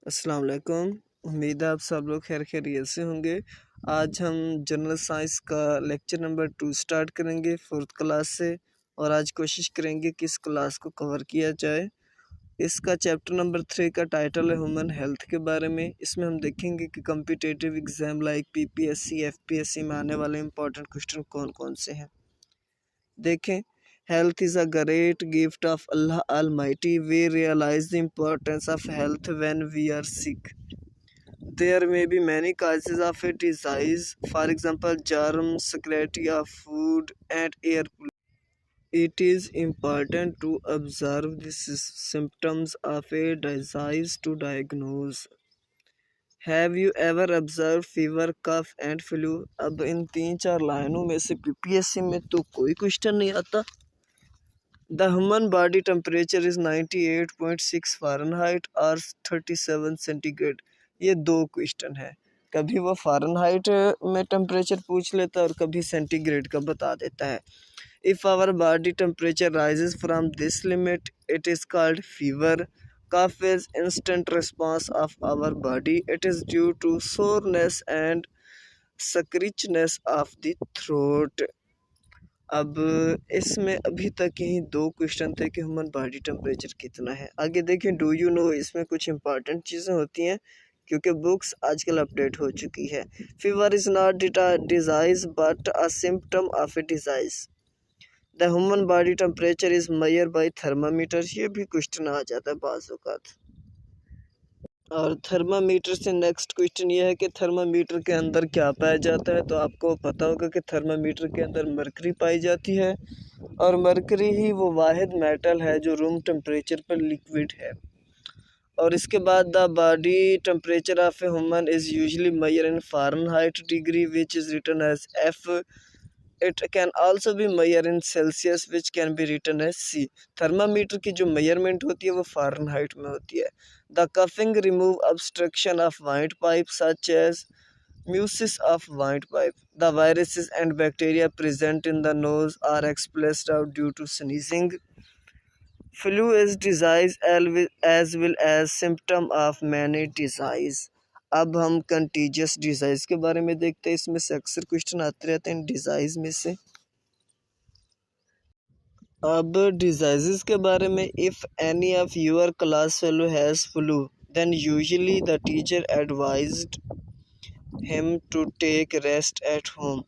अस्सलाम वालेकुम। उम्मीद है आप सब लोग खैर खैरियत से होंगे। आज हम जनरल साइंस का लेक्चर नंबर 2 स्टार्ट करेंगे 4th क्लास से और आज कोशिश करेंगे कि इस क्लास को कवर किया जाए। इसका चैप्टर नंबर 3 का टाइटल है ह्यूमन हेल्थ के बारे में। इसमें हम देखेंगे कि competitive exam like PPSC FPSC में आने वाले इंपॉर्टेंट क्वेश्चन कौन कौन से हैं। देखें, health is a great gift of Allah Almighty. We realize the importance of health when we are sick. There may be many causes of a disease, for example, germs, scarcity of food, and air pollution. It is important to observe the symptoms of a disease to diagnose. Have you ever observed fever, cough and flu? अब इन 3-4 लाइनों में से PPSC में तो कोई question नहीं आता। The human body temperature is 98.6 Fahrenheit और 37 सेंटीग्रेड। ये 2 क्वेश्चन है। कभी वो फ़ारेनहाइट में टेम्परेचर पूछ लेता है और कभी सेंटीग्रेड का बता देता है। If our body temperature rises from this limit, it is called fever. Cough is instant response of our body. It is due to soreness and scratchiness of the throat. अब इसमें अभी तक यही 2 क्वेश्चन थे कि ह्यूमन बॉडी टेम्परेचर कितना है। आगे देखें, डू यू नो, इसमें कुछ इंपॉर्टेंट चीज़ें होती हैं क्योंकि बुक्स आजकल अपडेट हो चुकी है। Fever is not disease but a symptom of a disease. The human body temperature is measure by thermometer. ये भी क्वेश्चन आ जाता है बाज़ औक़ात। और थर्मामीटर से नेक्स्ट क्वेश्चन ये है कि थर्मामीटर के अंदर क्या पाया जाता है। तो आपको पता होगा कि थर्मामीटर के अंदर मरकरी पाई जाती है और मरकरी ही वो वाहिद मेटल है जो रूम टेम्परेचर पर लिक्विड है। और इसके बाद the body temperature of a human is usually measure in Fahrenheit degree which is written as F. It can also be measure in Celsius which can be written as C. Thermometer की जो measurement होती है वो Fahrenheit में होती है। The coughing remove obstruction of windpipe such as mucus of windpipe. The viruses and bacteria present in the nose are expelled out due to sneezing. Flu is disease as well as symptom of many disease. अब हम contiguous डिज़ाइज के बारे में देखते हैं। इसमें से अक्सर क्वेश्चन आते रहते हैं डिज़ाइज में से। अब डिज़ाइज़ के बारे में, if any of your class fellow has flu then usually the teacher advised him to take rest at home.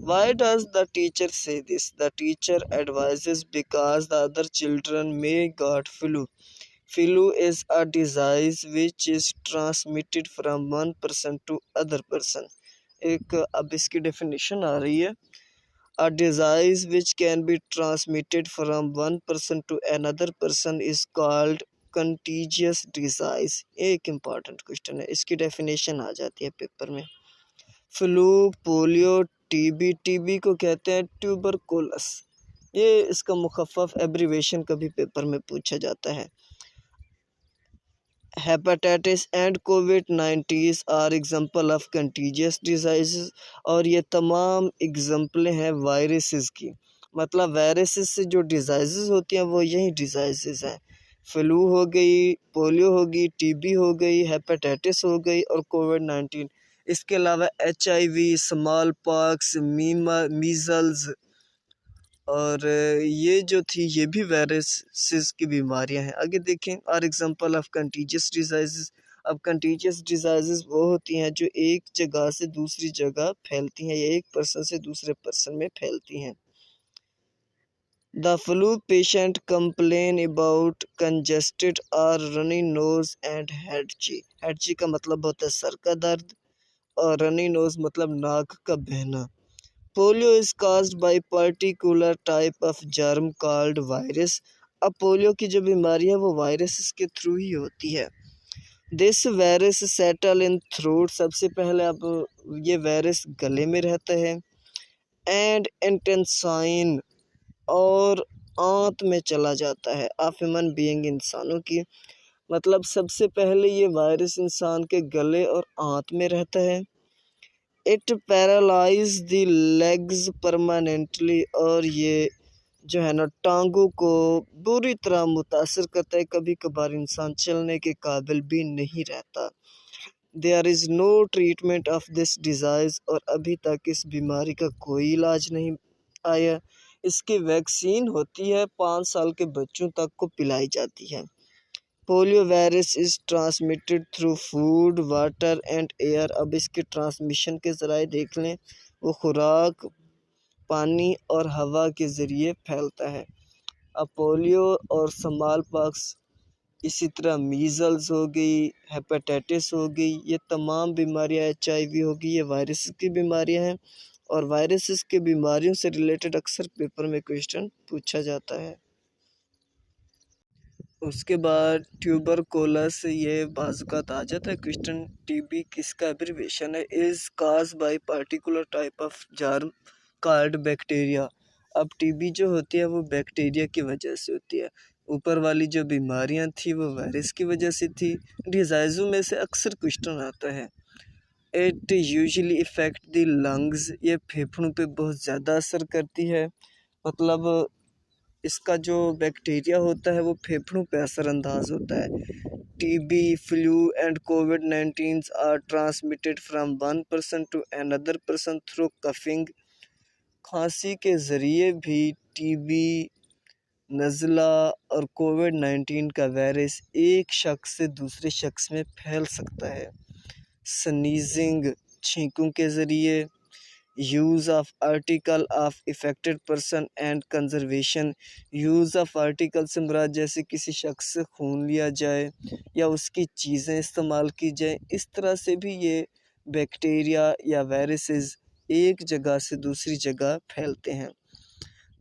Why does the teacher say this? The teacher advises because the other children may got flu. Flu is a disease which is transmitted from one person to other person. एक अब इसकी definition आ रही है। A disease which can be transmitted from one person to another person is called contagious disease. एक important question है, इसकी definition आ जाती है पेपर में। Flu, polio, TB. टीबी को कहते हैं ट्यूबरकुलस। ये इसका मुखफ़्फ़ एब्रीवेशन कभी पेपर में पूछा जाता है। हेपेटाइटिस एंड कोविड-19 are example of contagious disease. और ये तमाम एग्जाम्पलें हैं वायरसेस की। मतलब वायरसेस से जो डिजीज़ होती हैं वो यही डिजीज़ हैं। फ्लू हो गई, पोलियो हो गई, टीबी हो गई, हेपेटाइटिस हो गई और कोविड-19। इसके अलावा HIV, स्मॉल पॉक्स, मीज़ल्स और ये जो थी ये भी वायरसेस की बीमारियां हैं। आगे देखें, are example of contagious disease. अब कंटीजियस डिजीज़ वो होती हैं जो एक जगह से दूसरी जगह फैलती हैं या एक पर्सन से दूसरे पर्सन में फैलती हैं। The flu patient complain about congested और रनी नोज एंड हेडची। हेडची का मतलब होता है सर का दर्द और रनी नोज मतलब नाक का बहना। Polio is caused by particular type of germ called virus. अब पोलियो की जो बीमारी है वो वायरस के थ्रू ही होती है। This virus settle in throat. सबसे पहले अब ये वायरस गले में रहता है। एंड इंटेंसाइन और आंत में चला जाता है। ऑफ ह्यूमन बीइंग, इंसानों की। मतलब सबसे पहले ये वायरस इंसान के गले और आंत में रहता है। It paralyse the legs permanently. और ये जो है ना टांगों को बुरी तरह मुतासर करता है। कभी कभार इंसान चलने के काबिल भी नहीं रहता। There is no treatment of this disease, और अभी तक इस बीमारी का कोई इलाज नहीं आया। इसकी वैक्सीन होती है, 5 साल के बच्चों तक को पिलाई जाती है। Polio virus is transmitted through food, water and air. अब इसके ट्रांसमिशन के ज़राए देख लें, वो खुराक, पानी और हवा के ज़रिए फैलता है। अब पोलियो और स्मॉल पॉक्स, इसी तरह मीज़ल्स हो गई, हेपेटाइटिस हो गई, ये तमाम बीमारियां, HIV हो गई, ये वायरस की बीमारियां हैं। और वायरसेस की बीमारियों से रिलेटेड अक्सर पेपर में क्वेश्चन पूछा जाता है। उसके बाद ट्यूबरकुलोसिस, ये बाज़-औक़ात आ जाता है क्वेश्चन। TB किसका एब्रीविएशन है? Is cause by particular type of germ called bacteria. अब TB जो होती है वो बैक्टीरिया की वजह से होती है। ऊपर वाली जो बीमारियां थी वो वायरस की वजह से थी। डिज़ाइज़ों में से अक्सर क्वेश्चन आता है। It usually effect the lungs, ये फेफड़ों पे बहुत ज़्यादा असर करती है। मतलब इसका जो बैक्टीरिया होता है वो फेफड़ों पे असरअंदाज होता है। TB, flu and COVID-19 are transmitted from one person to another person through coughing. खांसी के ज़रिए भी TB, नज़ला और COVID-19 का वायरस एक शख्स से दूसरे शख्स में फैल सकता है। स्नीजिंग, छींकों के ज़रिए। Use of article of affected person and conservation. Use of article से मुराद जैसे किसी शख्स से खून लिया जाए या उसकी चीज़ें इस्तेमाल की जाए। इस तरह से भी ये बैक्टीरिया या वायरसेस एक जगह से दूसरी जगह फैलते हैं।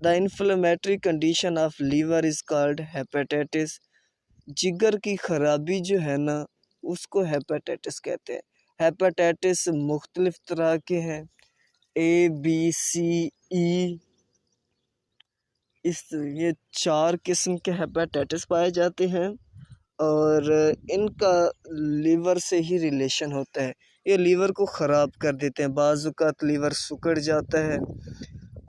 The inflammatory condition of liver is called hepatitis. जिगर की खराबी जो है ना उसको हेपेटाइटिस कहते हैं। हेपेटाइटिस मुख्तलिफ तरह के हैं, A, B, C, E। ये 4 किस्म के हेपेटाइटिस पाए जाते हैं और इनका लीवर से ही रिलेशन होता है। ये लीवर को ख़राब कर देते हैं, बाज़-औक़ात लीवर सिकुड़ जाता है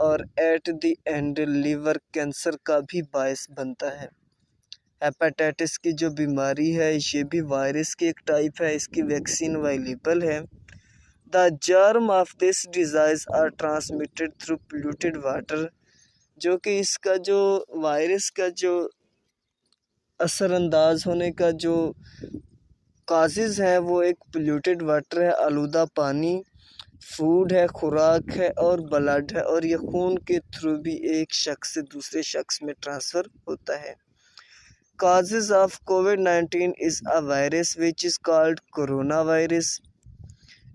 और at the end liver cancer का भी बायस बनता है। हेपेटाइटिस की जो बीमारी है ये भी वायरस की एक टाइप है, इसकी वैक्सीन अवेलेबल है। The germ of this disease are transmitted through polluted water. जो कि इसका जो वायरस का जो असरअंदाज होने का जो काजेज़ है वो एक पोल्यूटेड वाटर है, आलूदा पानी, फूड है, खुराक है और ब्लड है, और ये खून के थ्रू भी एक शख्स से दूसरे शख्स में ट्रांसफ़र होता है। Causes of COVID-19 is a virus which is called corona virus.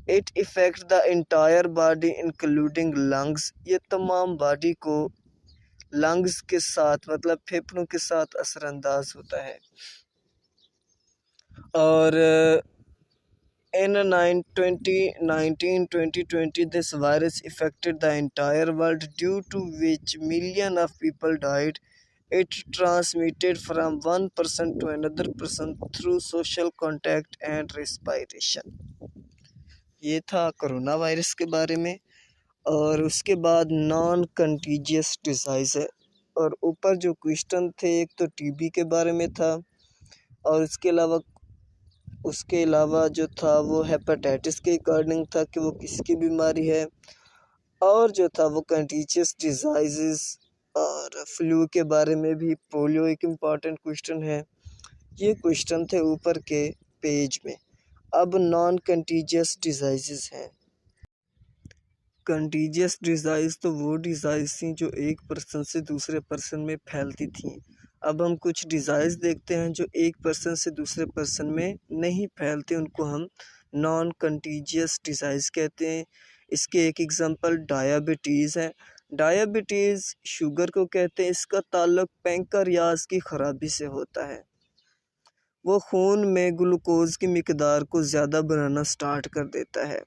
It effect the entire body including lungs. ये तमाम बॉडी को लंग्स के साथ मतलब फेफड़ों के साथ असरअंदाज होता है। और in 2020 this virus affected the entire world, due to which millions of people died. It transmitted from one person to another person through social contact and respiration। ये था कोरोना वायरस के बारे में। और उसके बाद नॉन कंटीजियस डिज़ाइज़ है। और ऊपर जो क्वेश्चन थे एक तो TB के बारे में था और उसके अलावा जो था वो हेपेटाइटिस के अकॉर्डिंग था कि वो किसकी बीमारी है, और जो था वो कंटीजियस डिज़ाइज़ और फ्लू के बारे में भी। पोलियो एक इम्पॉर्टेंट क्वेश्चन है। ये क्वेश्चन थे ऊपर के पेज में। अब नॉन कंटीजियस डिज़ाइज़ हैं। कंटीजियस डिज़ाइज़ तो वो डिज़ाइज़ थी जो एक पर्सन से दूसरे पर्सन में फैलती थीं। अब हम कुछ डिज़ाइज़ देखते हैं जो एक पर्सन से दूसरे पर्सन में नहीं फैलते, उनको हम नॉन कंटीजियस डिज़ाइज़ कहते हैं। इसके एक एग्ज़ाम्पल डायबिटीज़ है। डायबिटीज़ शुगर को कहते हैं। इसका ताल्लुक पैंक्रियाज़ की ख़राबी से होता है। वो खून में ग्लूकोज़ की मिक़दार को ज़्यादा बनाना स्टार्ट कर देता है,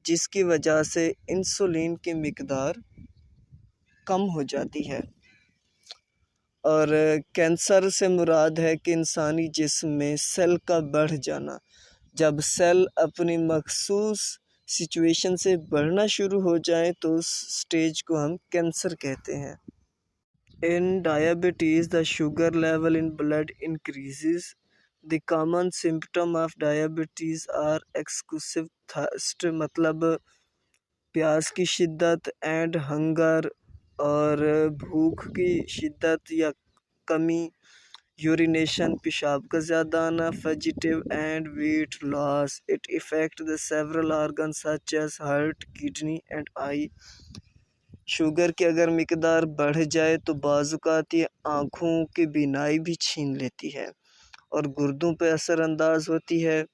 जिसकी वजह से इंसुलिन की मिक़दार कम हो जाती है। और कैंसर से मुराद है कि इंसानी जिस्म में सेल का बढ़ जाना। जब सेल अपनी मखसूस सिचुएशन से बढ़ना शुरू हो जाए तो उस स्टेज को हम कैंसर कहते हैं। In diabetes, the sugar level in blood increases. The common symptom of diabetes are excessive thirst, मतलब प्यास की शिद्दत, एंड हंगर, और भूख की शिद्दत या कमी, यूरिनेशन पेशाब का ज़्यादा आना, फजिटिव and weight loss. It effect the several organ such as heart, kidney and eye. Sugar की अगर मिकदार बढ़ जाए तो बाज़ात ये आँखों की बीनाई भी छीन लेती है और गुर्दों पर असरअंदाज होती है.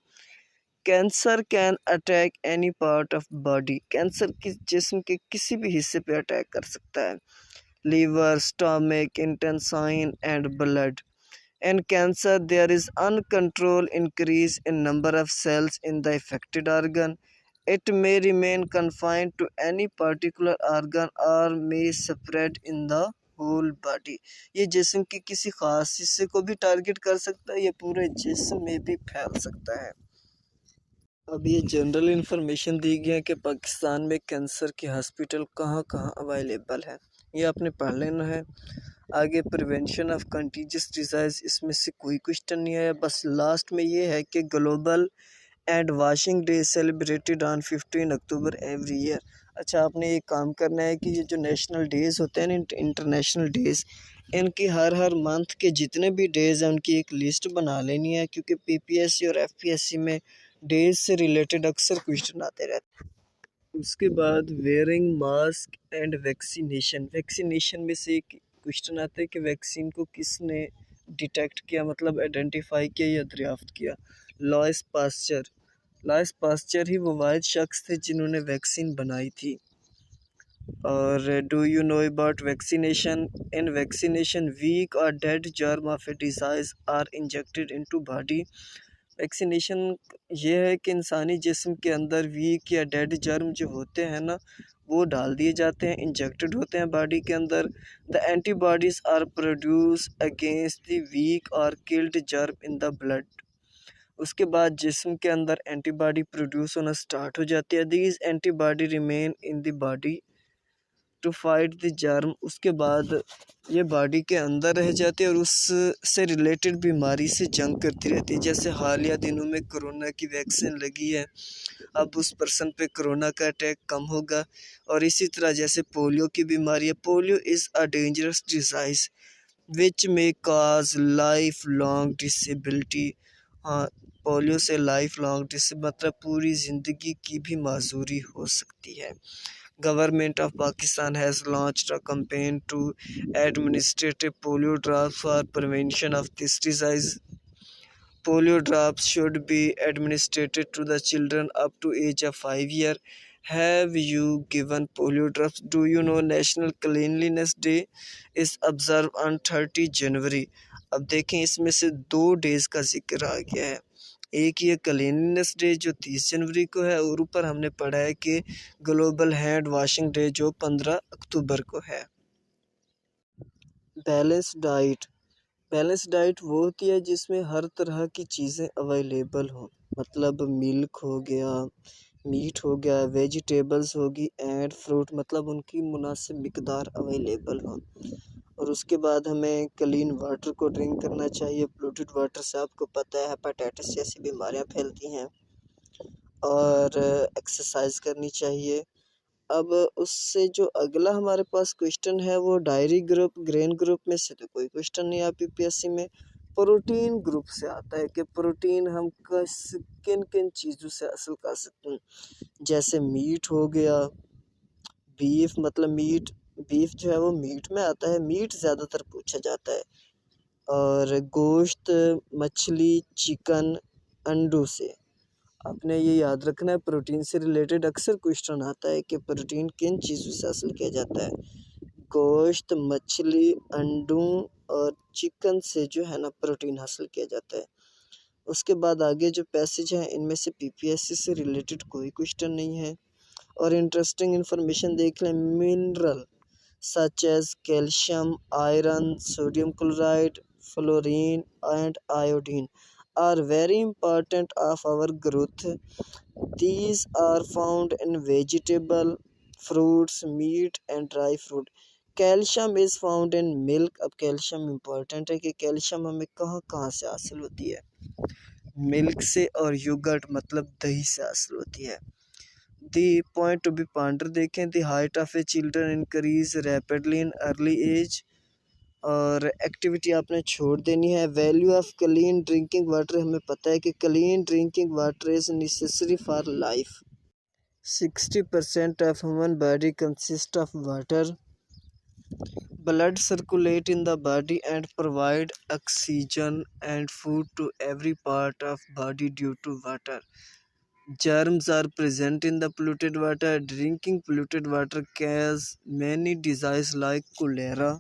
Cancer can attack any part of body. Cancer किस जिस्म के किसी भी हिस्से पे अटैक कर सकता है. Liver, stomach, intestine and blood. In cancer, there is uncontrolled increase in number of cells in the affected organ. It may remain confined to any particular organ or may spread in the whole body. ये जिस्म की किसी खास हिस्से को भी target कर सकता है, ये पूरे जिस्म में भी फैल सकता है. अब ये जनरल इन्फॉर्मेशन दी गई है कि पाकिस्तान में कैंसर के हॉस्पिटल कहाँ कहाँ अवेलेबल है, ये आपने पढ़ लेना है. आगे प्रिवेंशन ऑफ कंटीजियस डिजीज़, इसमें से कोई क्वेश्चन नहीं है. बस लास्ट में ये है कि global and washing day celebrated on 15 October every year. अच्छा, आपने ये काम करना है कि ये जो नेशनल डेज़ होते हैं ना, इंटरनेशनल डेज़, इनकी हर मंथ के जितने भी डेज़ हैं उनकी एक लिस्ट बना लेनी है, क्योंकि पीपीएससी और एफपीएससी में डेज से रिलेटेड अक्सर क्वेश्चन आते रहते हैं. उसके बाद wearing mask and vaccination. Vaccination में से एक क्वेश्चन आता है कि वैक्सीन को किसने डिटेक्ट किया, मतलब आइडेंटिफाई किया या दरियाफ्त किया. लॉइस पास्चर. लॉइस पास्चर ही वो वाहिद शख्स थे जिन्होंने वैक्सीन बनाई थी. और do you know about vaccination. In vaccination weak और dead germ of a disease are injected into body. Vaccination ये है कि इंसानी जिस्म के अंदर वीक या डेड जर्म जो होते हैं ना, वो डाल दिए जाते हैं, इंजेक्टेड होते हैं बॉडी के अंदर. The antibodies are produce against the weak और killed germ in the blood. उसके बाद जिस्म के अंदर एंटीबॉडी प्रोड्यूस होना स्टार्ट हो जाती है. These antibody remain in the body to fight the germ. उसके बाद ये बॉडी के अंदर रह जाती है और उससे रिलेटेड बीमारी से जंग करती रहती है. जैसे हालिया दिनों में कोरोना की वैक्सीन लगी है, अब उस पर्सन पे कोरोना का अटैक कम होगा. और इसी तरह जैसे पोलियो की बीमारी है. Polio is a dangerous disease which may cause life long disability. हाँ, पोलियो से लाइफ लॉन्ग मतलब पूरी ज़िंदगी की भी माजूरी हो सकती है. Government of Pakistan has launched a campaign to administer polio drops for prevention of this disease. Polio drops should be administered to the children up to age of 5 years. Have you given polio drops? Do you know National Cleanliness Day is observed on 30 जनवरी. अब देखें, इसमें से 2 days का जिक्र आ गया है. एक ये क्लीननेस डे जो 30 जनवरी को है, और ऊपर हमने पढ़ा है कि ग्लोबल हैंड वॉशिंग डे जो 15 अक्टूबर को है. Balance diet. बैलेंस डाइट वो होती है जिसमें हर तरह की चीज़ें अवेलेबल हों, मतलब मिल्क हो गया, मीट हो गया, वेजिटेबल्स होगी एंड फ्रूट, मतलब उनकी मुनासिब मिकदार अवेलेबल हो. और उसके बाद हमें क्लीन वाटर को ड्रिंक करना चाहिए. पोल्यूटेड वाटर से आपको पता है हेपेटाइटिस जैसी बीमारियां फैलती हैं. और एक्सरसाइज करनी चाहिए. अब उससे जो अगला हमारे पास क्वेश्चन है वो डायरी ग्रुप, ग्रेन ग्रुप में से तो कोई क्वेश्चन नहीं है पीपीएससी में. प्रोटीन ग्रुप से आता है कि प्रोटीन हम किन किन चीज़ों से हासिल कर सकते हैं. जैसे मीट हो गया, बीफ, मतलब मीट, बीफ जो है वो मीट में आता है, मीट ज़्यादातर पूछा जाता है. और गोश्त, मछली, चिकन, अंडों से. आपने ये याद रखना है, प्रोटीन से रिलेटेड अक्सर क्वेश्चन आता है कि प्रोटीन किन चीज़ों से हासिल किया जाता है. गोश्त, मछली, अंडों और चिकन से जो है ना प्रोटीन हासिल किया जाता है. उसके बाद आगे जो पैसेज हैं इनमें से पीपीएससी से रिलेटेड कोई क्वेश्चन नहीं है. और इंटरेस्टिंग इन्फॉर्मेशन देख लें. Mineral such as calcium, iron, sodium chloride, fluorine and iodine are very important of our growth. These are found in vegetable, fruits, meat and dry fruit. Calcium is found in milk. अब calcium important है कि calcium हमें कहाँ कहाँ से हासिल होती है, मिल्क से, और योगर्ट मतलब दही से हासिल होती है। The point to be ponder देखें, the height of a children increase rapidly in early age, और एक्टिविटी आपने छोड़ देनी है। Value of clean drinking water, हमें पता है कि clean drinking water is necessary for life. 60% of human body consist of water. Blood circulate in the body and provide oxygen and food to every part of body due to water. Germs are present in the polluted water. Drinking polluted water causes many diseases like cholera,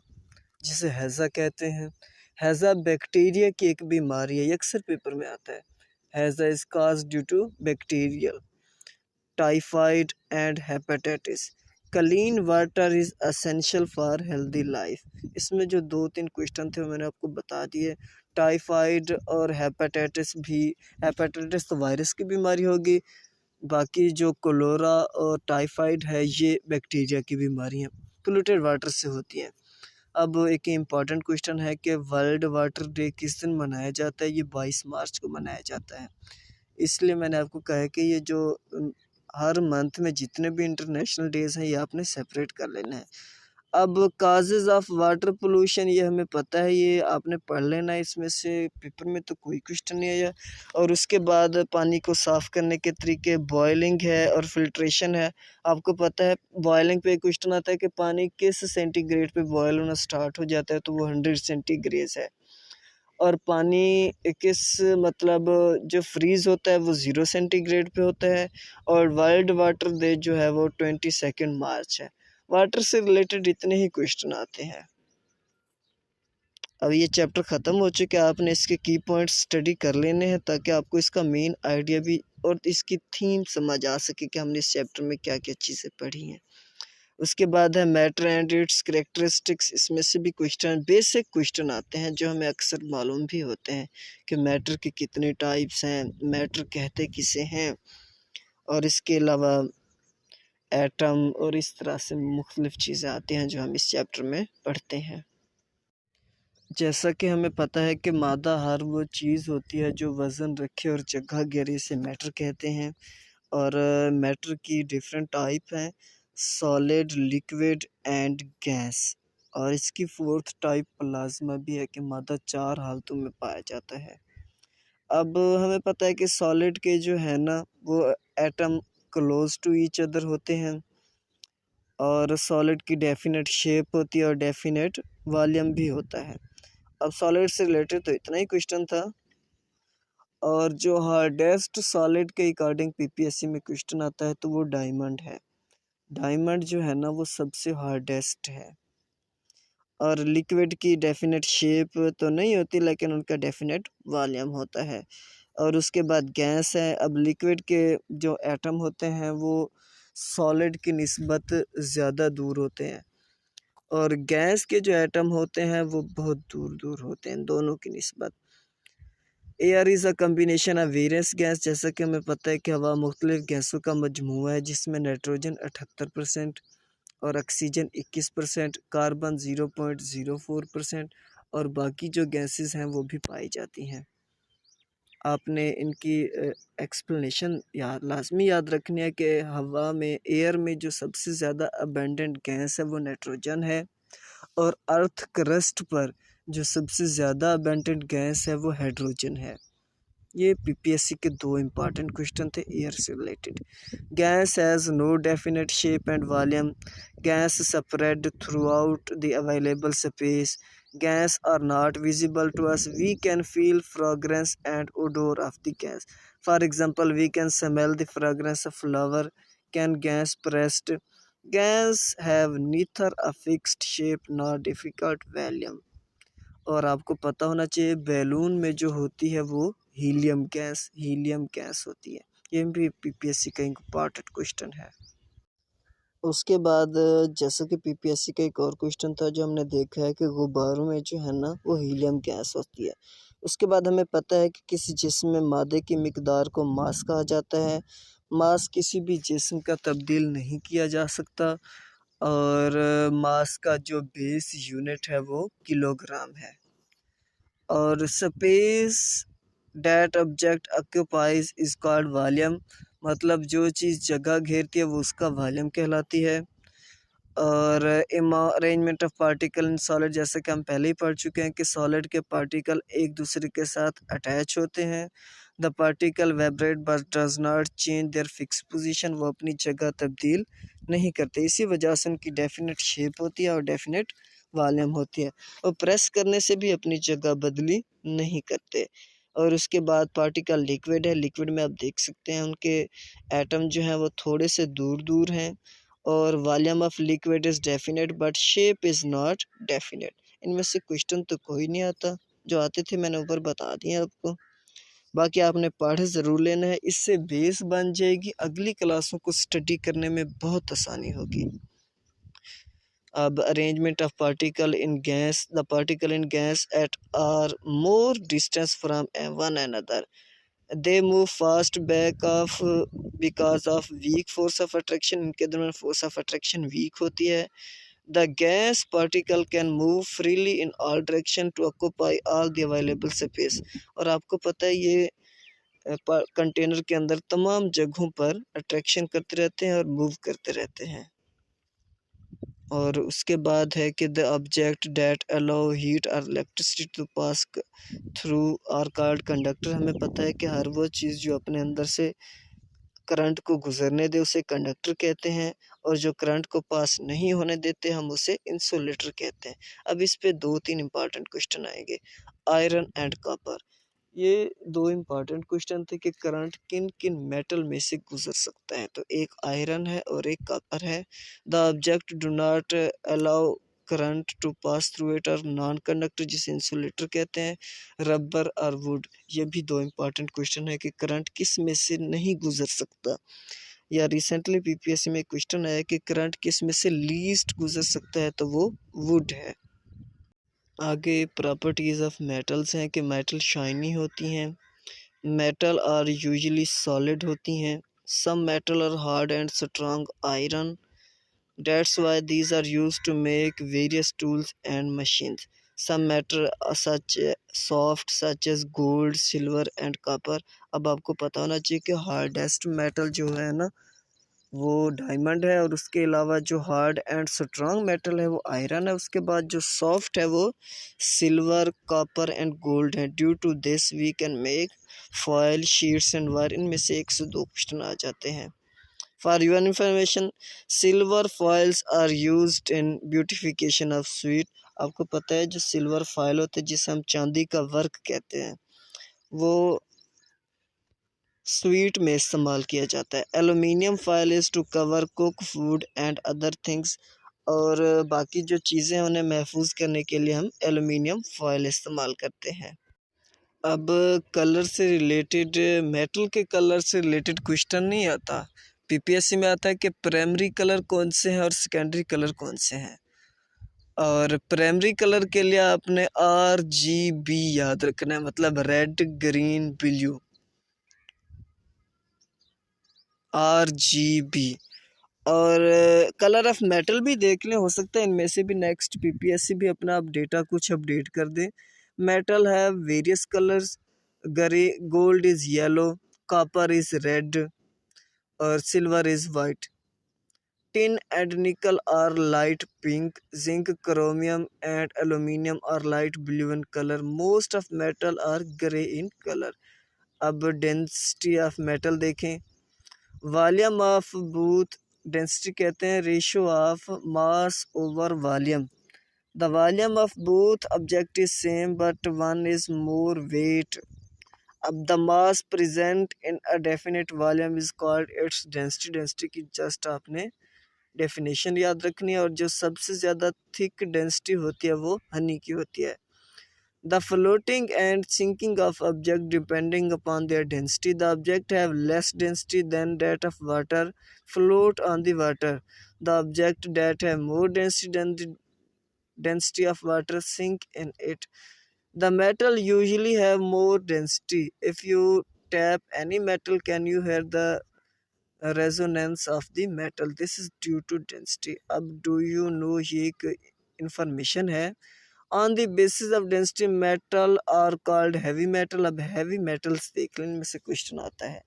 जिसे हैज़ा कहते हैं। हैज़ा bacteria की एक बीमारी है, ये अक्सर paper में आता है। हैज़ा is cause due to bacterial, typhoid and hepatitis. Clean water is essential for healthy life. इसमें जो 2-3 क्वेश्चन थे वो मैंने आपको बता दिए। टाइफाइड और हेपेटाइटिस भी, हेपेटाइटिस तो वायरस की बीमारी होगी, बाकी जो कोलोरा और टाइफाइड है ये बैक्टीरिया की बीमारी हैं, पोल्यूटेड वाटर से होती हैं। अब एक इम्पॉर्टेंट क्वेश्चन है कि वर्ल्ड वाटर डे किस दिन मनाया जाता है। ये 22 मार्च को मनाया जाता है। इसलिए मैंने आपको कहा है कि ये जो हर मंथ में जितने भी इंटरनेशनल डेज़ हैं ये आपने सेपरेट कर लेना है। अब काजेज़ ऑफ वाटर पोल्यूशन, ये हमें पता है, ये आपने पढ़ लेना है। इसमें से पेपर में तो कोई क्वेश्चन नहीं आया। और उसके बाद पानी को साफ़ करने के तरीके, बॉयलिंग है और फिल्ट्रेशन है। आपको पता है बॉयलिंग पे क्वेश्चन आता है कि पानी किस सेंटीग्रेड पे बॉयल होना स्टार्ट हो जाता है, तो वो 100 सेंटीग्रेड है। और पानी किस, मतलब जो फ्रीज़ होता है वो 0 सेंटीग्रेड पे होता है। और वर्ल्ड वाटर डे जो है वो 22 मार्च है। वाटर से रिलेटेड इतने ही क्वेश्चन आते हैं। अब ये चैप्टर ख़त्म हो चुका है, आपने इसके की पॉइंट्स स्टडी कर लेने हैं ताकि आपको इसका मेन आइडिया भी और इसकी थीम समझ आ सके कि हमने इस चैप्टर में क्या क्या चीज़ें पढ़ी हैं। उसके बाद है मैटर एंड इट्स कैरेक्टरिस्टिक्स। इसमें से भी क्वेश्चन, बेसिक क्वेश्चन आते हैं जो हमें अक्सर मालूम भी होते हैं कि मैटर के कितने टाइप्स हैं, मैटर कहते किसे हैं, और इसके अलावा एटम, और इस तरह से मुख्तलिफ़ चीज़ें आती हैं जो हम इस चैप्टर में पढ़ते हैं। जैसा कि हमें पता है कि मादा हर वो चीज़ होती है जो वज़न रखे और जगह घेरे, से मैटर कहते हैं। और मैटर की डिफरेंट टाइप हैं, सॉलिड, लिक्विड एंड गैस। और इसकी फोर्थ टाइप प्लाज्मा भी है कि मादा 4 हालतों में पाया जाता है। अब हमें पता है कि सॉलिड के जो है ना वो atom close to each other होते हैं, और सॉलिड की डेफिनेट शेप होती है और डेफिनेट वॉल्यूम भी होता है। अब सॉलिड से रिलेटेड तो इतना ही क्वेश्चन था। और जो हार्डेस्ट सॉलिड के अकॉर्डिंग पीपीएससी में क्वेश्चन आता है तो वो डायमंड है। डायमंड जो है ना वो सबसे हार्डेस्ट है। और लिक्विड की डेफिनेट शेप तो नहीं होती लेकिन उनका डेफिनेट वॉल्यूम होता है। और उसके बाद गैस है। अब लिक्विड के जो एटम होते हैं वो सॉलिड की निस्बत ज़्यादा दूर होते हैं, और गैस के जो एटम होते हैं वो बहुत दूर दूर होते हैं दोनों की निस्बत। Air is a combination of various gas. जैसा कि हमें पता है कि हवा मुख्तलिफ गैसों का मजमूआ है, जिसमें नाइट्रोजन 78% और ऑक्सीजन 21%, कार्बन 0.04% और बाकी जो गैसेस हैं वो भी पाई जाती हैं। आपने इनकी एक्सप्लेनेशन लाजमी याद रखनी है कि हवा में, एयर में जो सबसे ज़्यादा अबेंडेंट गैस है वो नाइट्रोजन है, और अर्थ क्रस्ट पर जो सबसे ज़्यादा अबेंडेंट गैस है वो हाइड्रोजन है। ये पीपीएससी के 2 इम्पॉर्टेंट क्वेश्चन थे एयर से related. Gas has no definite shape and volume. Gas spread throughout the available space. Gas are not visible to us. We can feel fragrance and odor of the gas. For example, we can smell the fragrance of flower. Can gas pressed? Gas have neither a fixed shape nor difficult volume. और आपको पता होना चाहिए balloon में जो होती है वो हीलियम गैस होती है। ये भी पीपीएससी का इम्पॉर्टेंट क्वेश्चन है। उसके बाद जैसे कि पीपीएससी का एक और क्वेश्चन था जो हमने देखा है कि गुब्बारों में जो है ना वो हीलियम गैस होती है। उसके बाद हमें पता है कि किसी जिस्म में मादे की मिकदार को मास कहा जाता है। मास किसी भी जिस्म का तब्दील नहीं किया जा सकता, और मास का जो बेस यूनिट है वो किलोग्राम है। और space that object occupies is called volume, मतलब जो चीज़ जगह घेरती है वो उसका वॉल्यूम कहलाती है। और arrangement of particle in solid, जैसे कि हम पहले ही पढ़ चुके हैं कि सॉलिड के पार्टिकल एक दूसरे के साथ अटैच होते हैं। The particle vibrate but does not change their fix position, वो अपनी जगह तब्दील नहीं करते, इसी वजह से उनकी डेफिनेट शेप होती है और डेफिनेट वॉल्यूम होती है। और प्रेस करने से भी अपनी जगह बदली नहीं करते। और उसके बाद पार्टिकल लिक्विड है, लिक्विड में आप देख सकते हैं उनके एटम जो हैं वो थोड़े से दूर दूर हैं। और volume of liquid is definite but shape is not definite. इनमें से क्वेश्चन तो कोई नहीं आता, जो आते थे मैंने ऊपर बता दिए आपको। बाकी आपने पढ़ ज़रूर लेना है, इससे बेस बन जाएगी, अगली क्लासों को स्टडी करने में बहुत आसानी होगी। अब arrangement of particle in gas, the particle in gas at are more distance from one another, they move fast back off because of weak force of attraction, इनके दरमियान फोर्स ऑफ अट्रैक्शन वीक होती है। The gas particle can move freely in all direction to occupy all the available space, और आपको पता है ये container के अंदर तमाम जगहों पर अट्रैक्शन करते रहते हैं और मूव करते रहते हैं। और उसके बाद है कि the object that allow heat और electricity to pass through are called conductor, हमें पता है कि हर वो चीज़ जो अपने अंदर से करंट को गुजरने दे उसे कंडक्टर कहते हैं, और जो करंट को पास नहीं होने देते हम उसे इंसुलेटर कहते हैं। अब इस पे 2-3 इंपॉर्टेंट क्वेश्चन आएंगे। आयरन एंड कॉपर, ये 2 इम्पॉर्टेंट क्वेश्चन थे कि करंट किन किन मेटल में से गुजर सकता है, तो एक आयरन है और एक कॉपर है। The object do not allow current to pass through it और नॉन कंडक्टर जिसे इंसुलेटर कहते हैं। रबर और वुड, ये भी 2 इम्पॉर्टेंट क्वेश्चन है कि करंट किस में से नहीं गुजर सकता। या रिसेंटली पीपीएससी में क्वेश्चन आया कि करंट किस में से लीस्ट गुजर सकता है, तो वो वुड है। आगे प्रॉपर्टीज़ ऑफ मेटल्स हैं कि मेटल शाइनी होती हैं, मेटल आर यूजुअली सॉलिड होती हैं, some metal are hard and strong iron, that's why these are used to make various tools and machines, some metal such soft such as gold silver and copper. अब आपको पता होना चाहिए कि hardest metal जो है ना वो डायमंड है, और उसके अलावा जो हार्ड एंड स्ट्रॉन्ग मेटल है वो आयरन है, उसके बाद जो सॉफ्ट है वो सिल्वर कॉपर एंड गोल्ड है। Due to this we can make foil sheets and wire, इनमें से 1 से 2 क्वेश्चन आ जाते हैं। For your information, silver foils are used in beautification of sweet, आपको पता है जो सिल्वर फॉयल होते हैं जिसे हम चांदी का वर्क कहते हैं वो स्वीट में इस्तेमाल किया जाता है। Aluminium foil is to cover cook food and other things, और बाकी जो चीज़ें हैं उन्हें महफूज करने के लिए हम एलुमिनियम फॉयल इस्तेमाल करते हैं। अब कलर से रिलेटेड, मेटल के कलर से रिलेटेड क्वेश्चन नहीं आता, पीपीएससी में आता है कि प्राइमरी कलर कौन से हैं और सेकेंडरी कलर कौन से हैं। और प्राइमरी कलर के लिए आपने RGB याद रखना है, मतलब रेड ग्रीन ब्लू, RGB। और कलर ऑफ मेटल भी देख लें, हो सकता है इनमें से भी नेक्स्ट पीपीएससी भी अपना अब डेटा कुछ अपडेट कर दे। Metal have various colours, grey gold is yellow, copper is red और silver is white. Tin and nickel are light pink, zinc chromium and aluminium are light blue in colour, most of metal are grey in colour. अब density of metal देखें, volume of both, density कहते हैं ratio of mass over volume. The volume of both object is same but one is more wait. अब the mass present in a definite volume is called its density, density की just आपने definition याद रखनी है। और जो सबसे ज़्यादा थिक डेंसिटी होती है वो हनी की होती है। The floating and sinking of object depending upon their density. The object have less density than that of water float on the water. The object that have more density than the density of water sink in it. The metal usually have more density. If you tap any metal, can you hear the resonance of the metal, this is due to density. अब do you know ये एक information है। On the basis of density metal are called heavy metal. अब heavy metals देख लें, इनमें से question आता है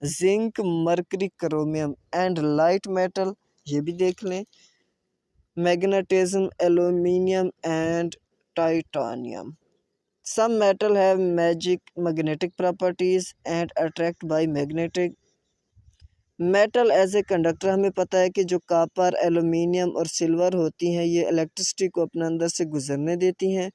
zinc, mercury, chromium and light metal, ये भी देख लें। Magnetism, aluminium and titanium. Some metal have magnetic properties and attract by magnetic metal as a conductor. हमें पता है कि जो कॉपर, एल्युमिनियम और सिल्वर होती हैं ये इलेक्ट्रिसिटी को अपने अंदर से गुजरने देती हैं।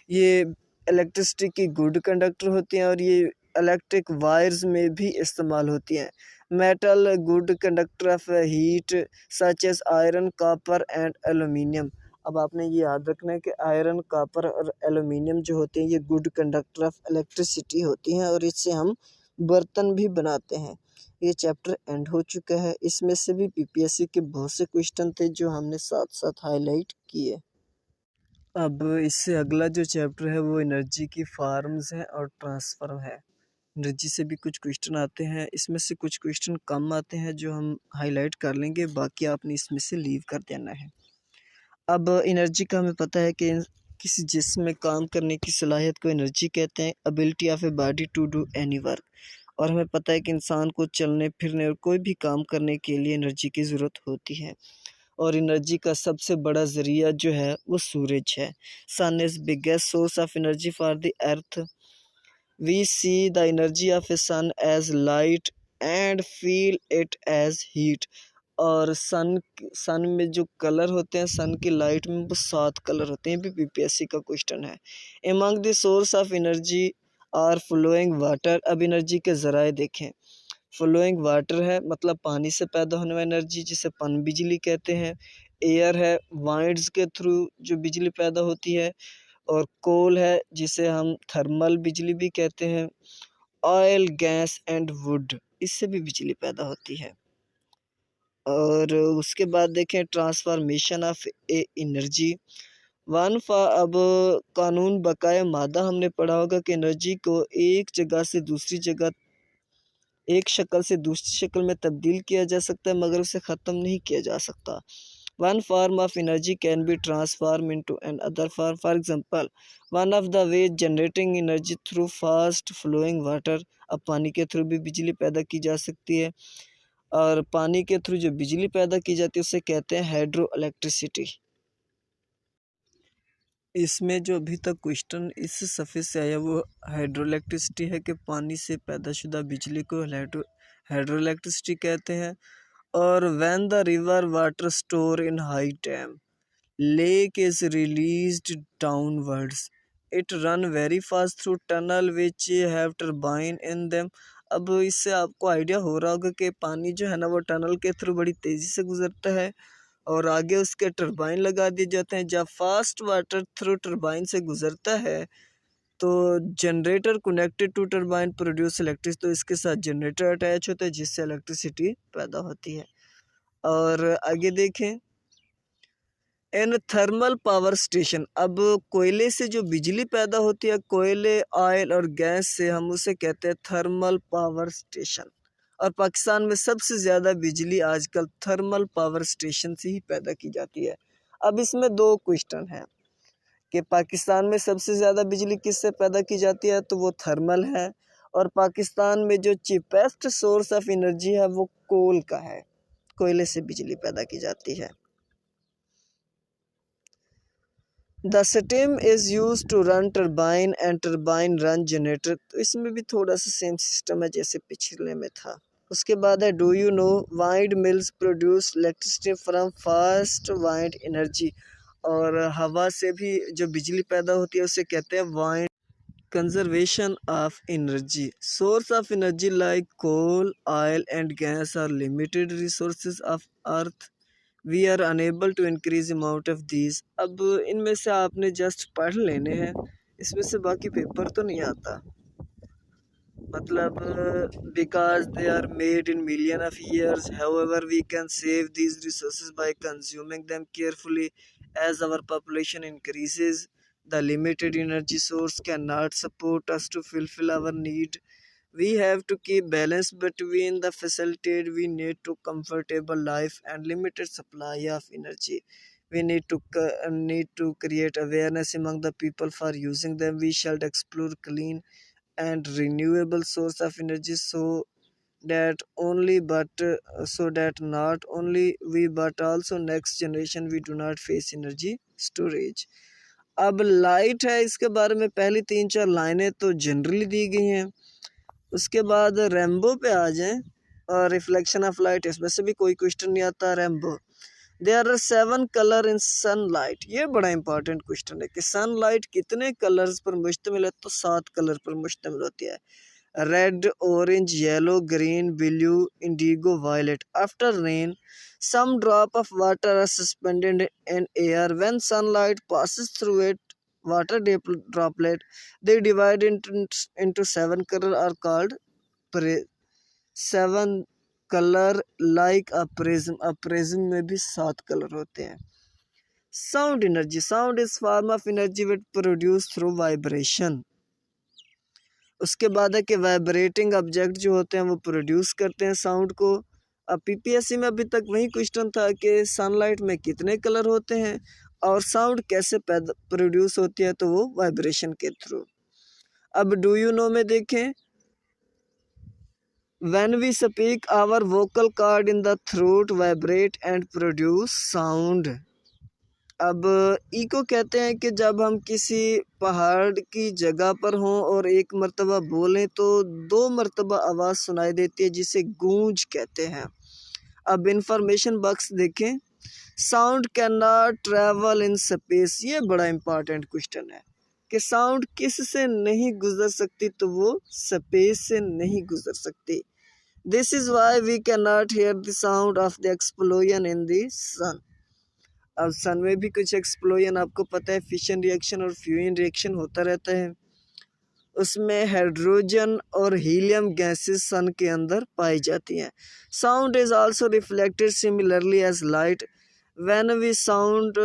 ये इलेक्ट्रिसिटी की गुड कंडक्टर होती हैं और ये इलेक्ट्रिक वायर्स में भी इस्तेमाल होती हैं। Metal good conductor of heat such as iron, copper and aluminium. अब आपने ये याद रखना है कि आयरन, कॉपर और एल्युमिनियम जो होते हैं ये गुड कंडक्टर ऑफ इलेक्ट्रिसिटी होती हैं और इससे हम बर्तन भी बनाते हैं। ये चैप्टर एंड हो चुका है। इसमें से भी पीपीएससी के बहुत से क्वेश्चन थे जो हमने साथ साथ हाईलाइट किए। अब इससे अगला जो चैप्टर है वो एनर्जी की फॉर्म्स है और ट्रांसफर है। एनर्जी से भी कुछ क्वेश्चन आते हैं, इसमें से कुछ क्वेश्चन कम आते हैं जो हम हाईलाइट कर लेंगे, बाकी आपने इसमें से लीव कर देना है। अब एनर्जी का हमें पता है कि किसी जिस्म में काम करने की सलाहियत को एनर्जी कहते हैं, ability of a body to do any work. और हमें पता है कि इंसान को चलने फिरने और कोई भी काम करने के लिए एनर्जी की ज़रूरत होती है। और एनर्जी का सबसे बड़ा ज़रिया जो है वो सूरज है। Sun is biggest source of energy for the earth. We see the energy of a sun as light and feel it as heat. और सन में जो कलर होते हैं, सन की लाइट में वो 7 कलर होते हैं। ये भी पीपीएससी का क्वेश्चन है। Among the source of energy are flowing water. अब एनर्जी के ज़राए देखें। फ्लोइंग वाटर है मतलब पानी से पैदा होने वाली एनर्जी जिसे पन बिजली कहते हैं। एयर है वाइंड्स के थ्रू जो बिजली पैदा होती है। और कोल है जिसे हम थर्मल बिजली भी कहते हैं। ऑयल, गैस एंड वुड, इससे भी बिजली पैदा होती है। और उसके बाद देखें ट्रांसफॉर्मेशन ऑफ ए एनर्जी। अब कानून बकाया मादा हमने पढ़ा होगा कि एनर्जी को एक जगह से दूसरी जगह, एक शक्ल से दूसरी शक्ल में तब्दील किया जा सकता है मगर उसे ख़त्म नहीं किया जा सकता। One form of energy can be transform into another form. For example one of the way generating energy through fast flowing water. अब पानी के थ्रू भी बिजली पैदा की जा सकती है और पानी के थ्रू जो बिजली पैदा की जाती है उसे कहते हैं हाइड्रो इलेक्ट्रिसिटी। इसमें जो अभी तक क्वेश्चन इस सफ़े से आया वो हाइड्रो इलेक्ट्रिसिटी है कि पानी से पैदाशुदा बिजली को हाइड्रो इलेक्ट्रिसिटी कहते हैं। और when the river water store in high dam lake is released downwards it run very fast through tunnel which have turbine in them. अब इससे आपको आइडिया हो रहा होगा कि पानी जो है ना वो टनल के थ्रू बड़ी तेज़ी से गुजरता है और आगे उसके टर्बाइन लगा दिए जाते हैं। जब फास्ट वाटर थ्रू टर्बाइन से गुजरता है तो generator connected to turbine produce electricity, तो इसके साथ जनरेटर अटैच होता है जिससे इलेक्ट्रिसिटी पैदा होती है। और आगे देखें इन थर्मल पावर स्टेशन। अब कोयले से जो बिजली पैदा होती है, कोयले, ऑयल और गैस से, हम उसे कहते हैं थर्मल पावर स्टेशन। और पाकिस्तान में सबसे ज़्यादा बिजली आजकल थर्मल पावर स्टेशन से ही पैदा की जाती है। अब इसमें दो क्वेश्चन हैं कि पाकिस्तान में सबसे ज़्यादा बिजली किससे पैदा की जाती है, तो वो थर्मल है। और पाकिस्तान में जो चीपेस्ट सोर्स ऑफ एनर्जी है वो कोल का है, कोयले से बिजली पैदा की जाती है। The steam is use to run turbine and turbine run generator. तो इसमें भी थोड़ा सा सेम सिस्टम है जैसे पिछले में था। उसके बाद है do you no wind mills produce electricity from fast wind energy. और हवा से भी जो बिजली पैदा होती है उसे कहते हैं wind. Conservation of energy. Source of energy like coal, oil and gas are limited resources of earth. We are unable to increase amount of these. अब इनमें से आपने जस्ट पढ़ लेने हैं, इसमें से बाकी पेपर तो नहीं आता। मतलब because they are made in million of years, however we can save these resources by consuming them carefully as our population increases. The limited energy source can not support us to fulfil our need. We have to keep balance between the facilitate we need to comfortable life and limited supply of energy. We need to create awareness among the people for using them. We shall explore clean and renewable source of energy so that not only we but also next generation we do not face energy storage. अब light है, इसके बारे में पहली 3-4 लाइनें तो generally दी गई हैं। उसके बाद रेम्बो पे आ जाएं और रिफ्लेक्शन ऑफ लाइट, इसमें से भी कोई क्वेश्चन नहीं आता। Rainbow, there are 7 colour in sunlight. ये बड़ा इंपॉर्टेंट क्वेश्चन है कि सनलाइट कितने कलर्स पर मुश्तमिल है, तो 7 कलर पर मुश्तमिल होती है। Red, orange, yellow, green, blue, indigo, violet. After rain some drop of water are suspended in air. When sunlight passes through it, water droplet, they divide into 7 color are called 7 color like a prism. A prism में भी 7 colour होते हैं। Sound energy, sound is form of energy which produced through vibration. उसके बाद है कि vibrating object जो होते हैं वो प्रोड्यूस करते हैं साउंड को। अब पीपीएससी में अभी तक वही क्वेश्चन था कि सनलाइट में कितने कलर होते हैं और साउंड कैसे प्रोड्यूस होती है, तो वो वाइब्रेशन के थ्रू। अब डू यू नो में देखें, when we speak our vocal cord in the throat vibrate and produce sound. अब इको कहते हैं कि जब हम किसी पहाड़ की जगह पर हों और एक मर्तबा बोलें तो 2 मर्तबा आवाज़ सुनाई देती है, जिसे गूंज कहते हैं। अब इंफॉर्मेशन बॉक्स देखें, sound can not travel in space. ये बड़ा इंपॉर्टेंट क्वेश्चन है कि साउंड किस से नहीं गुजर सकती, तो वो स्पेस से नहीं गुजर सकती। This is why we can not hear the sound of the explosion in the sun. अब सन में भी कुछ एक्सप्लोजन आपको पता है, फिशन रिएक्शन और फ्यूजन रिएक्शन होता रहता है। उसमें हाइड्रोजन और हीलियम गैसेस सन के अंदर पाई जाती हैं। Sound is also reflected similarly as light. When we sound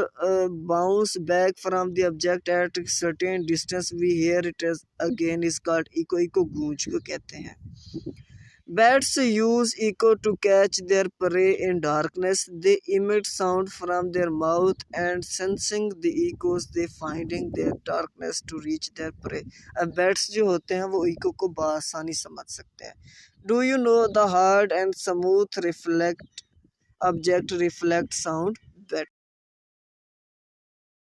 bounce back from the object at certain distance we hear it as again is called echo. Echo गूंज को कहते हैं। Bats use echo to catch their prey in darkness. They emit sound from their mouth and sensing the echoes they finding their darkness to reach their prey. अब bats जो होते हैं वो echo को बआसानी समझ सकते हैं। Do you know the hard and smooth reflect object reflect sound better?